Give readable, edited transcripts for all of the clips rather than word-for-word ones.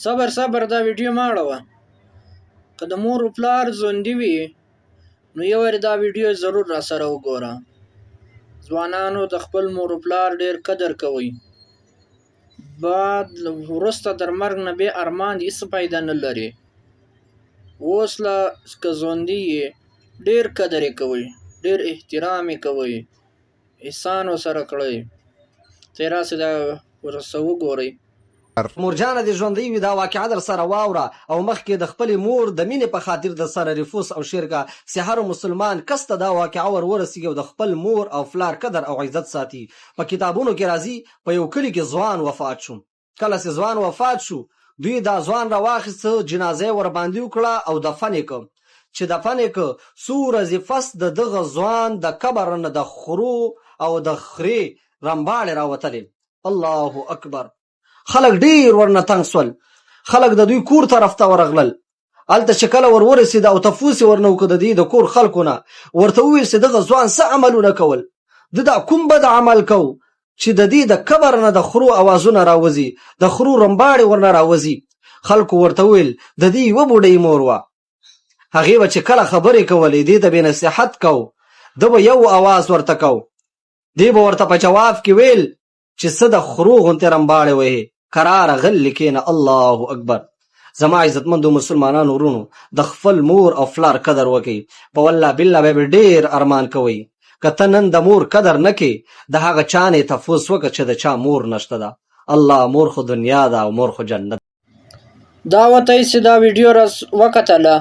صبر دا ویډیو ما اړوه. که د مور و پلار ژوندي وي نو یو وارې دا ویډیو ضرور را سره وګوره. ځوانانو د خپل مور و پلار ډېر قدر کوئ. بعد وروسته تر مرګ نه بې ارمان هېڅ فایده نه لري. اوس لا که ژوندي یې ډېر قدر یې کوئ، ډېر احترام یې کوئ، احسان ورسره کړئ. ته یې راسې دا ورسه وګورئ. مورجانه دې ژوندۍ وي دا واقعه در سره واوره او مخکې د خپلې مور د مینې په خاطر د سره رفوس او شرکه چې هر مسلمان کس ته دا واقعه ورسیږي او د خپل مور او پلار قدر او عزت ساتي. په کتابونو کې راځي په یو کلي کې ځوان وفات شو. کله چې ځوان وفات شو دوی دا ځوان راواخیسته، جنازه یې ورباندې وکړه او دفن یې کړ. چې دفن یې کړ څو ورځې پس د دغه ځوان د قبر نه د خرو او د خرې رمباړې راوتلې. الله اکبر! خلک ډیر ورنه تنګ سول. خلک د دوی کور طرف ته ورغلل. هلته چې کله ورسېد او تفوس یې ورنه وکړه د دې د کور خلکو نه، ورته وویل چې دغه ځوان څه عملونه کول، ده دا کوم بد عمل کو چې د دې د قبر نه د خرو اوازونه راوځي، د خرو رمباړې ورنه راوځي. خلکو ورته وویل د دې یوه بوډۍ مور وه، هغې به چې کله خبرې کولې دې ته به نصیحت کو، ده به یو اواز ورته کو، دې به ورته په جواب کې ویل چې څه د خرو غوندې رمباړې وهې، قراره غل کېنه. الله اکبر! زما عزتمندو مسلمانانو ورونو، د خپل مور او پلار قدر وکئ. په والله بالله به ډېر ارمان کوئ. که ته نن د مور قدر نه کې د هغه چا نه یې تفوس وکړه چې د چا مور نشته ده. الله، مور خو دنیا ده او مور خو جنت. دا وته چې دا ویډیو را وکتله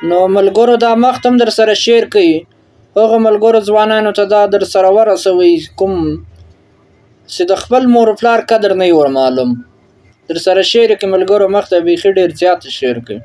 نو ملګرو دا مخت هم در سره شیر کړئ. هغو ملګرو ځوانانو ته دا در سره ورسوئ کوم چې د خپل مور و پلار قدر نه وي ور معلوم. در سره شیر کړئ ملګرو، مخ ته بیخي ډېر زیات شیر کړئ.